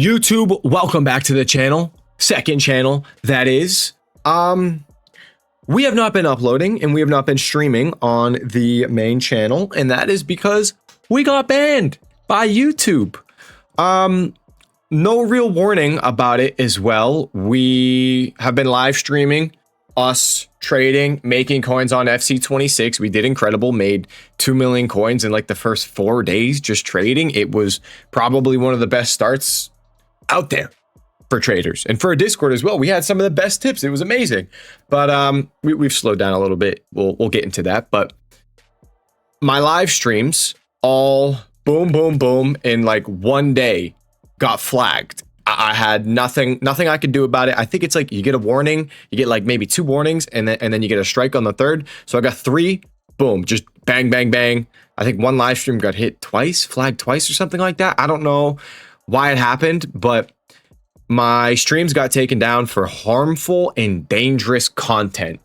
YouTube, welcome back to the channel. Second channel, that is. We have not been uploading and we have not been streaming on the main channel, and that is because we got banned by YouTube. No real warning about it as well. We have been live streaming us trading, making coins on FC26. We did incredible, made 2 million coins in like the first 4 days just trading. It was probably one of the best starts out there for traders and for a Discord as well. We had some of the best tips. It was amazing, but we've slowed down a little bit. We'll get into that. But my live streams all boom, boom, boom in like 1 day got flagged. I had nothing I could do about it. I think it's like you get a warning, you get like maybe 2 warnings, and then you get a strike on the 3rd. So I got 3, boom, just bang, bang, bang. I think one live stream got hit twice, flagged twice or something like that. I don't know why it happened, but my streams got taken down for harmful and dangerous content.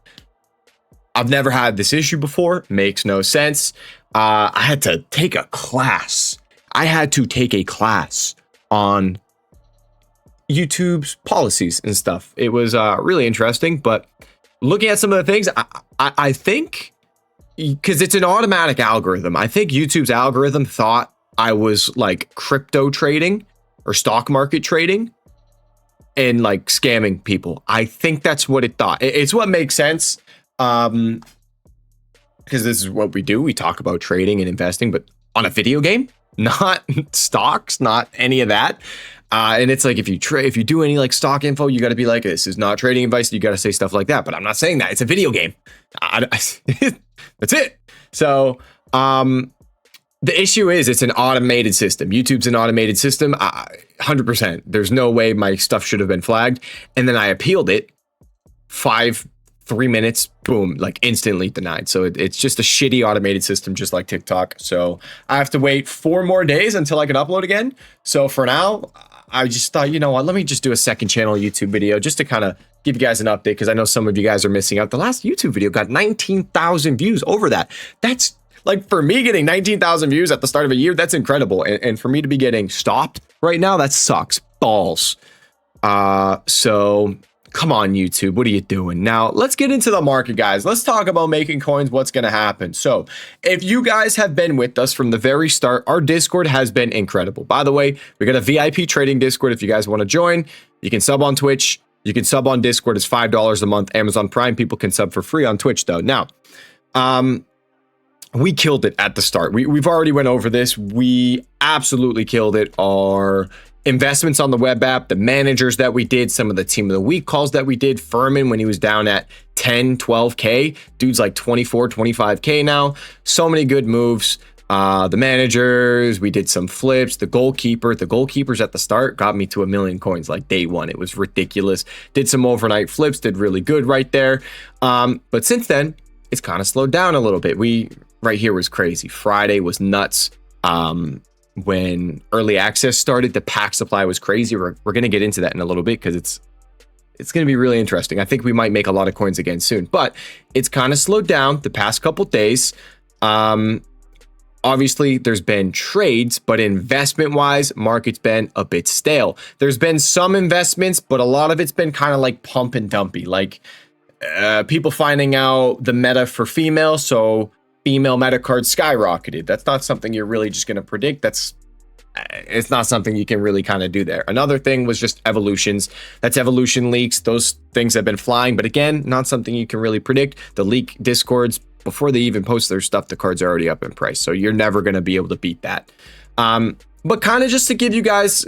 I've never had this issue before. Makes no sense. I had to take a class. I had to take a class on YouTube's policies and stuff. It was really interesting, but looking at some of the things, I think, because it's an automatic algorithm, I think YouTube's algorithm thought I was like crypto trading or stock market trading and like scamming people. I think that's what it thought. It's what makes sense, because this is what we do. We talk about trading and investing, but on a video game, not stocks, not any of that. And it's like, if you do any like stock info, you got to be like, this is not trading advice. You got to say stuff like that, but I'm not saying that. It's a video game. That's it. So, the issue is it's an automated system. YouTube's an automated system. 100%. There's no way my stuff should have been flagged. And then I appealed it. 3 minutes, boom, like instantly denied. So it's just a shitty automated system, just like TikTok. So I have to wait 4 more days until I can upload again. So for now, I just thought, you know what, let me just do a second channel YouTube video just to kind of give you guys an update, because I know some of you guys are missing out. The last YouTube video got 19,000 views over that. That's like, for me, getting 19,000 views at the start of a year, that's incredible. And for me to be getting stopped right now, that sucks balls. So come on, YouTube, what are you doing? Now, let's get into the market, guys. Let's talk about making coins, what's going to happen. So if you guys have been with us from the very start, our Discord has been incredible. By the way, we got a VIP trading Discord. If you guys want to join, you can sub on Twitch. You can sub on Discord. It's $5 a month. Amazon Prime people can sub for free on Twitch, though. Now, we killed it at the start. We've already went over this. We absolutely killed it. Our investments on the web app, the managers that we did, some of the team of the week calls that we did. Furman, when he was down at 10, 12K, dude's like 24, 25K now. So many good moves. The managers, we did some flips. The goalkeepers at the start got me to 1 million coins like day one. It was ridiculous. Did some overnight flips, did really good right there. But since then, it's kind of slowed down a little bit. Right here was crazy. Friday was nuts. When early access started, the pack supply was crazy. We're going to get into that in a little bit, because it's going to be really interesting. I think we might make a lot of coins again soon, but it's kind of slowed down the past couple days. Obviously, there's been trades, but investment wise, market's been a bit stale. There's been some investments, but a lot of it's been kind of like pump and dumpy, like people finding out the meta for female. So female meta cards skyrocketed. That's not something you're really just going to predict. It's not something you can really kind of do there. Another thing was just evolutions. That's evolution leaks. Those things have been flying, but again, not something you can really predict. The leak discords, before they even post their stuff, the cards are already up in price. So you're never going to be able to beat that. But kind of just to give you guys,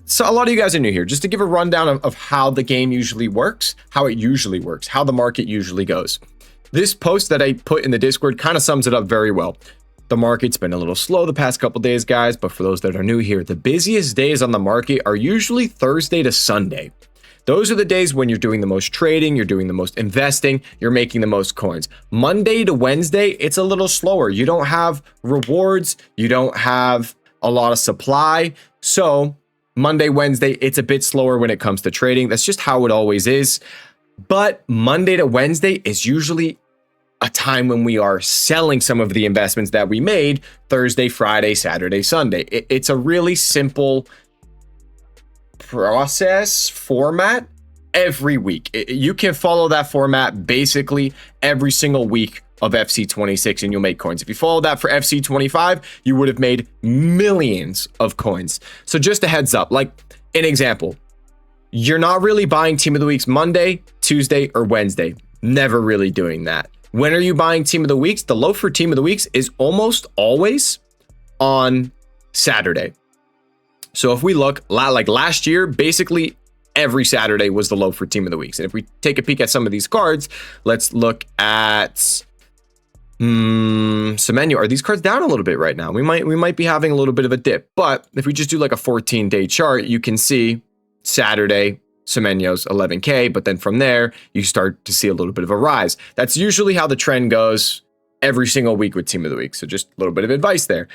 so a lot of you guys are new here, just to give a rundown of how the game usually works, how it usually works, how the market usually goes. This post that I put in the Discord kind of sums it up very well. The market's been a little slow the past couple days, guys, but for those that are new here, the busiest days on the market are usually Thursday to Sunday. Those are the days when you're doing the most trading, you're doing the most investing, you're making the most coins. Monday to Wednesday, it's a little slower. You don't have rewards, you don't have a lot of supply. So Monday, Wednesday, it's a bit slower when it comes to trading. That's just how it always is. But Monday to Wednesday is usually a time when we are selling some of the investments that we made Thursday, Friday, Saturday, Sunday. It's a really simple process format every week. You can follow that format basically every single week of FC26 and you'll make coins. If you follow that for FC25, you would have made millions of coins. So just a heads up, like an example, you're not really buying Team of the Weeks Monday, Tuesday, or Wednesday. Never really doing that. When are you buying Team of the Weeks? The low for Team of the Weeks is almost always on Saturday. So if we look, like last year, basically every Saturday was the low for Team of the Weeks. And if we take a peek at some of these cards, let's look at Semenyo. Are these cards down a little bit right now? We might be having a little bit of a dip. But if we just do like a 14-day chart, you can see Saturday, Semenyo's 11K, but then from there, you start to see a little bit of a rise. That's usually how the trend goes every single week with Team of the Week. So just a little bit of advice there.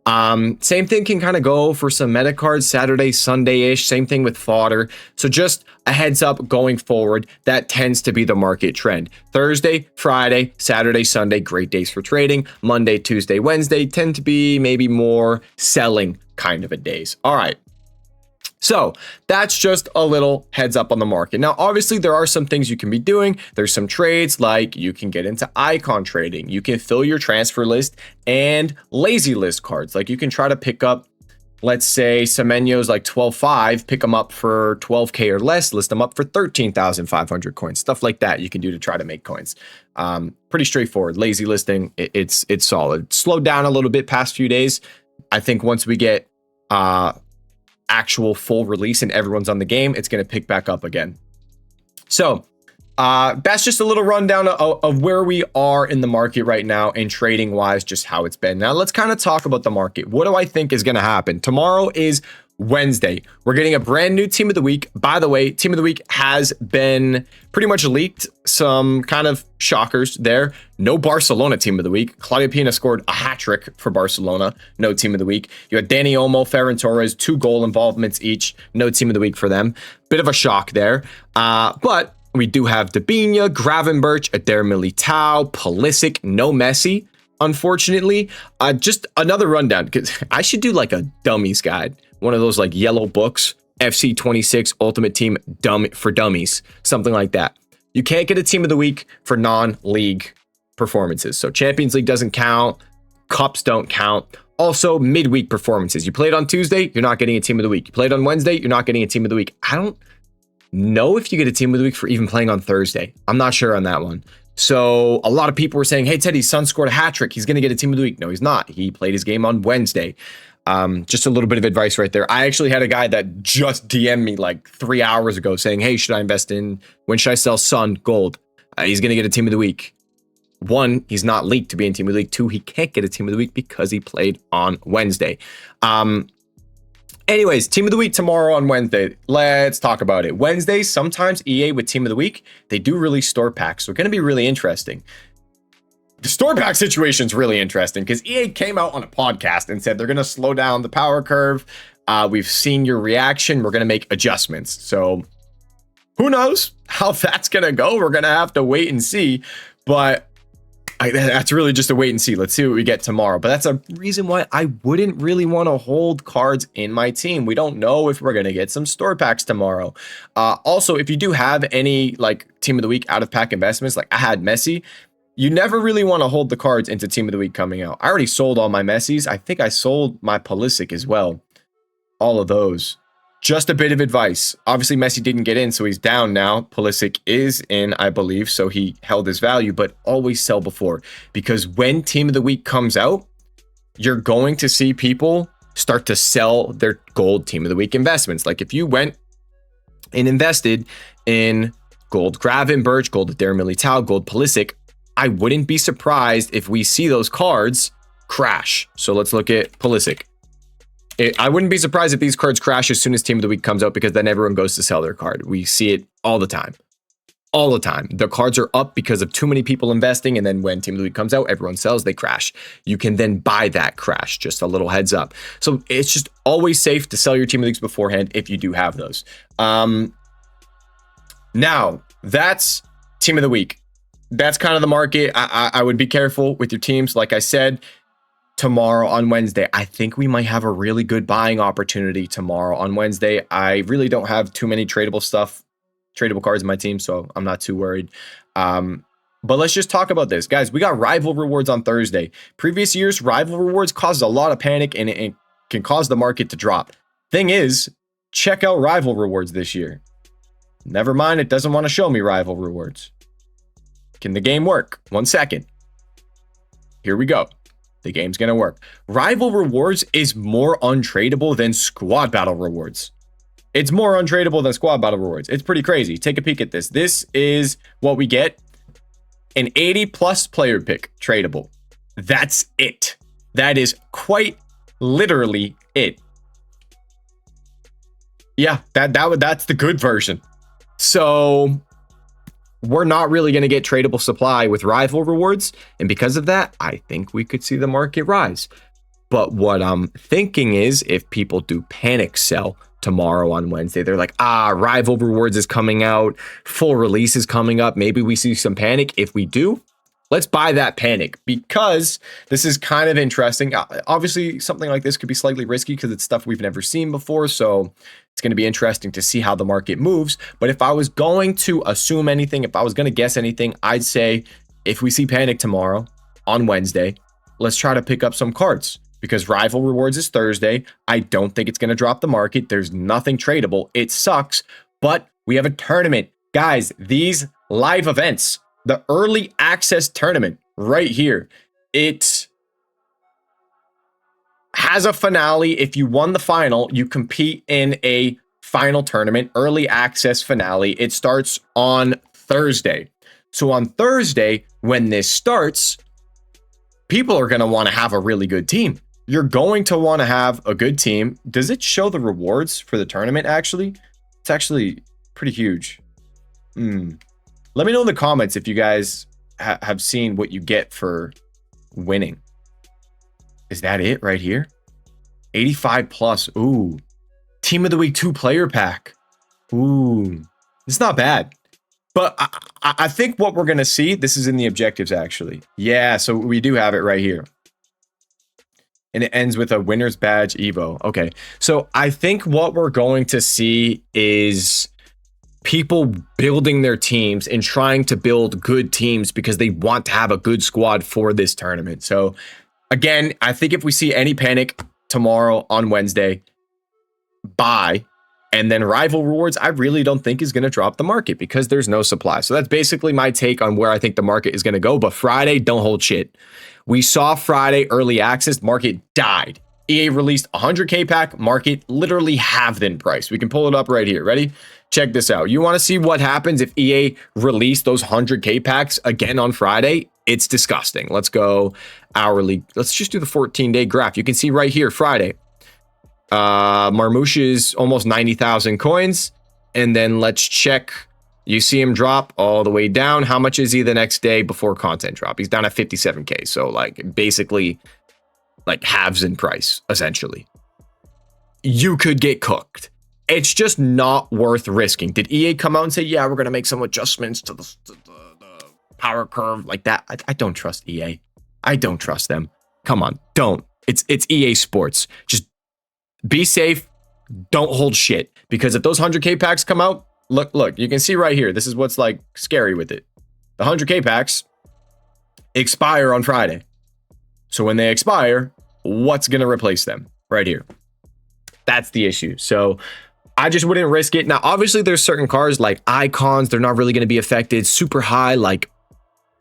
Same thing can kind of go for some meta cards, Saturday, Sunday-ish, same thing with fodder. So just a heads up going forward, that tends to be the market trend. Thursday, Friday, Saturday, Sunday, great days for trading. Monday, Tuesday, Wednesday tend to be maybe more selling kind of a days. All right. So that's just a little heads up on the market. Now, obviously, there are some things you can be doing. There's some trades like you can get into icon trading. You can fill your transfer list and lazy list cards. Like you can try to pick up, let's say Semenyo's like 12.5, pick them up for 12K or less, list them up for 13,500 coins, stuff like that you can do to try to make coins. Pretty straightforward. Lazy listing, it's solid. Slowed down a little bit past few days. I think once we get actual full release and everyone's on the game, it's going to pick back up again. So that's just a little rundown of where we are in the market right now and trading wise, just how it's been. Now let's kind of talk about the market. What do I think is going to happen? Tomorrow is Wednesday. We're getting a brand new Team of the Week. By the way, Team of the Week has been pretty much leaked. Some kind of shockers there. No Barcelona Team of the Week. Claudio Pina scored a hat trick for Barcelona. No Team of the Week. You had Dani Olmo, Ferran Torres, 2 goal involvements each. No Team of the Week for them. Bit of a shock there. But we do have Debinha, Gravenberch, Eder Militao, Pulisic, no Messi. Unfortunately, just another rundown because I should do like a dummies guide. One of those like yellow books, FC26 Ultimate Team for Dummies, something like that. You can't get a Team of the Week for non-league performances. So Champions League doesn't count. Cups don't count. Also, midweek performances. You played on Tuesday, you're not getting a Team of the Week. You played on Wednesday, you're not getting a Team of the Week. I don't know if you get a Team of the Week for even playing on Thursday. I'm not sure on that one. So a lot of people were saying, hey, Teddy's son scored a hat trick. He's going to get a Team of the Week. No, he's not. He played his game on Wednesday. Just a little bit of advice right there. I actually had a guy that just DM'd me like 3 hours ago saying, hey, should I invest in, when should I sell Sun Gold? He's going to get a Team of the Week. 1, he's not leaked to be in Team of the Week. 2, he can't get a Team of the Week because he played on Wednesday. Anyways, Team of the Week tomorrow on Wednesday. Let's talk about it. Wednesday, sometimes EA with Team of the Week, they do release store packs. So it's going to be really interesting. The store pack situation is really interesting because EA came out on a podcast and said they're going to slow down the power curve. We've seen your reaction. We're going to make adjustments. So who knows how that's going to go? We're going to have to wait and see. But that's really just a wait and see. Let's see what we get tomorrow. But that's a reason why I wouldn't really want to hold cards in my team. We don't know if we're going to get some store packs tomorrow. Also, if you do have any like Team of the Week out of pack investments, like I had Messi, you never really want to hold the cards into Team of the Week coming out. I already sold all my Messis. I think I sold my Pulisic as well. All of those. Just a bit of advice. Obviously, Messi didn't get in, so he's down now. Pulisic is in, I believe, so he held his value, but always sell before. Because when Team of the Week comes out, you're going to see people start to sell their gold Team of the Week investments. Like if you went and invested in gold Gravenberch, gold Eder Militao, gold Pulisic, I wouldn't be surprised if we see those cards crash. So let's look at Pulisic. I wouldn't be surprised if these cards crash as soon as Team of the Week comes out because then everyone goes to sell their card. We see it all the time. All the time. The cards are up because of too many people investing, and then when Team of the Week comes out, everyone sells, they crash. You can then buy that crash. Just a little heads up. So it's just always safe to sell your Team of the Weeks beforehand if you do have those. Now, that's Team of the Week. That's kind of the market. I would be careful with your teams. Like I said, tomorrow on Wednesday. I think we might have a really good buying opportunity tomorrow on Wednesday. I really don't have too many tradable cards in my team, so I'm not too worried. But let's just talk about this. Guys, we got rival rewards on Thursday. Previous years, rival rewards caused a lot of panic and it can cause the market to drop. Thing is, check out rival rewards this year. Never mind, it doesn't want to show me rival rewards. Can the game work? 1 second. Here we go. The game's going to work. Rival rewards is more untradeable than squad battle rewards. It's more untradeable than squad battle rewards. It's pretty crazy. Take a peek at this. This is what we get. An 80+ player pick tradable. That's it. That is quite literally it. Yeah, that's the good version. So we're not really going to get tradable supply with rival rewards. And because of that, I think we could see the market rise. But what I'm thinking is if people do panic sell tomorrow on Wednesday, they're like, rival rewards is coming out, full release is coming up. Maybe we see some panic. If we do, let's buy that panic, because this is kind of interesting. Obviously, something like this could be slightly risky because it's stuff we've never seen before. So it's going to be interesting to see how the market moves. But if I was going to assume anything, if I was going to guess anything, I'd say if we see panic tomorrow on Wednesday, let's try to pick up some cards. Because rival rewards is Thursday. I don't think it's going to drop the market. There's nothing tradable. It sucks, but we have a tournament. Guys, these live events, the early access tournament right here, it has a finale. If you won the final, you compete in a final tournament, early access finale. It starts on Thursday. So on Thursday, when this starts, people are going to want to have a really good team. You're going to want to have a good team. Does it show the rewards for the tournament, actually? It's actually pretty huge. Let me know in the comments if you guys have seen what you get for winning. Is that it right here? 85+. Ooh. Team of the Week 2 player pack. Ooh. It's not bad. But I think what we're going to see, this is in the objectives, actually. Yeah, so we do have it right here. And it ends with a winner's badge Evo. Okay, so I think what we're going to see is people building their teams and trying to build good teams because they want to have a good squad for this tournament. So again, I think if we see any panic tomorrow on Wednesday, buy. And then rival rewards, I really don't think is going to drop the market because there's no supply. So that's basically my take on where I think the market is going to go. But Friday, don't hold shit. We saw Friday early access, market died. EA released 100K pack, market literally halved in price. We can pull it up right here. Ready? Check this out. You want to see what happens if EA released those 100K packs again on Friday? It's disgusting. Let's go hourly. Let's just do the 14-day graph. You can see right here, Friday. Marmouche is almost 90,000 coins. And then let's check. You see him drop all the way down. How much is he the next day before content drop? He's down at 57K. So like basically like halves in price, essentially. You could get cooked. It's just not worth risking. Did EA come out and say, yeah, we're going to make some adjustments to the power curve like that? I don't trust EA. I don't trust them. Come on, don't. It's EA Sports. Just be safe. Don't hold shit. Because if those 100K packs come out, look, you can see right here. This is what's like scary with it. The 100K packs expire on Friday. So when they expire, what's going to replace them? Right here. That's the issue. So I just wouldn't risk it. Now, obviously, there's certain cards like icons. They're not really going to be affected. Super high, like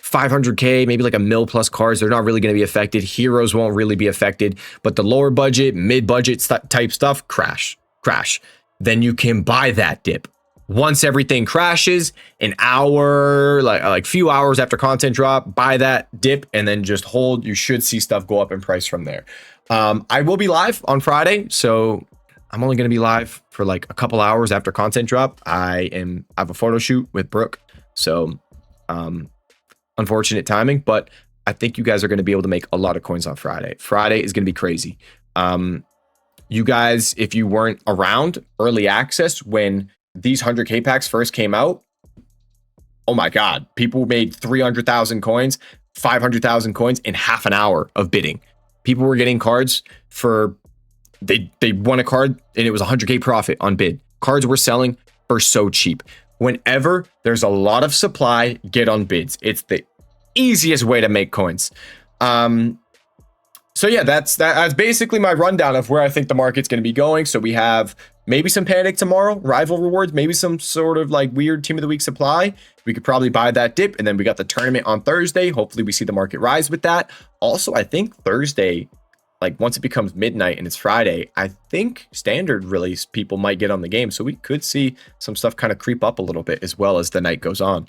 500K, maybe like a mil plus cards. They're not really going to be affected. Heroes won't really be affected. But the lower budget, mid-budget type stuff, crash. Then you can buy that dip. Once everything crashes, an hour, like few hours after content drop, buy that dip and then just hold. You should see stuff go up in price from there. I will be live on Friday, so I'm only going to be live for like a couple hours after content drop. I have a photo shoot with Brooke, so unfortunate timing, but I think you guys are going to be able to make a lot of coins on Friday. Friday is going to be crazy. You guys, if you weren't around early access when these 100K packs first came out, oh my God, people made 300,000 coins, 500,000 coins in half an hour of bidding. People were getting cards for, they won a card and it was 100K profit on bid. Cards were selling for so cheap. Whenever there's a lot of supply, get on bids. It's the easiest way to make coins. So yeah, that's basically my rundown of where I think the market's going to be going. So we have maybe some panic tomorrow, rival rewards, maybe some sort of like weird team of the week supply. We could probably buy that dip, and then we got the tournament on Thursday. Hopefully we see the market rise with that. Also, I think Thursday, like once it becomes midnight and it's Friday, I think standard release people might get on the game. So we could see some stuff kind of creep up a little bit as well as the night goes on.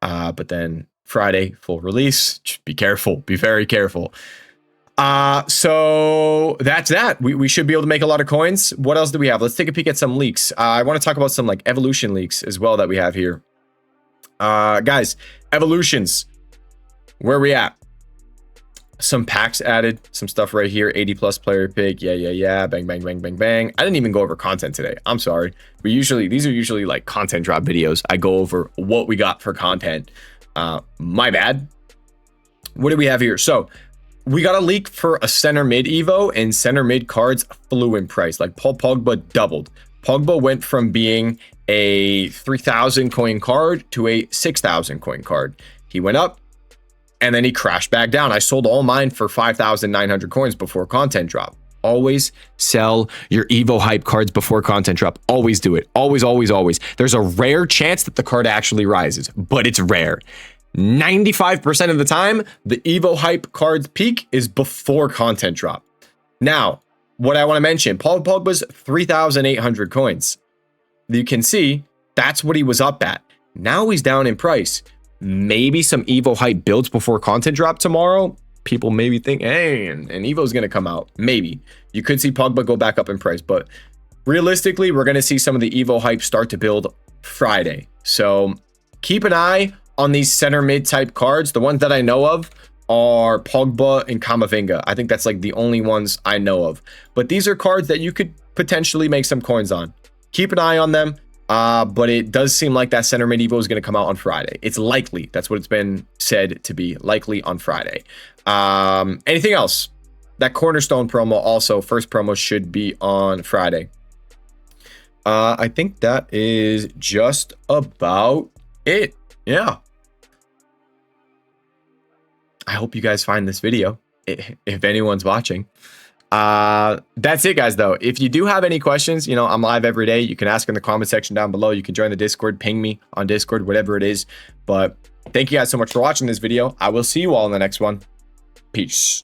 But then Friday, full release, just be careful, be very careful. So that's that. We should be able to make a lot of coins. What else do we have? Let's take a peek at some leaks. I want to talk about some like evolution leaks as well that we have here. Guys, evolutions, where are we at? Some packs added, some stuff right here. 80+ player pick. Yeah. Bang, bang, bang, bang, bang. I didn't even go over content today. I'm sorry. These are usually like content drop videos. I go over what we got for content. My bad. What do we have here? So we got a leak for a center mid Evo, and center mid cards flew in price. Like Paul Pogba doubled. Pogba went from being a 3,000 coin card to a 6,000 coin card. He went up and then he crashed back down. I sold all mine for 5,900 coins before content drop. Always sell your Evo hype cards before content drop. Always do it. Always, always, always. There's a rare chance that the card actually rises, but it's rare. 95% of the time, the Evo hype cards peak is before content drop. Now, what I want to mention, Paul Pogba's 3,800 coins. You can see that's what he was up at. Now he's down in price. Maybe some Evo hype builds before content drop tomorrow. People maybe think, hey, and Evo's going to come out. Maybe. You could see Pogba go back up in price, but realistically, we're going to see some of the Evo hype start to build Friday. So keep an eye on these center mid type cards. The ones that I know of are Pogba and Camavinga. I think that's like the only ones I know of. But these are cards that you could potentially make some coins on. Keep an eye on them. But it does seem like that center mid Evo is going to come out on Friday. It's likely. That's what it's been said to be, likely on Friday. Anything else? That cornerstone promo also, first promo should be on Friday. I think that is just about it. Yeah. I hope you guys find this video, if anyone's watching. That's it, guys, though. If you do have any questions, you know, I'm live every day. You can ask in the comment section down below. You can join the Discord, ping me on Discord, whatever it is. But thank you guys so much for watching this video. I will see you all in the next one. Peace.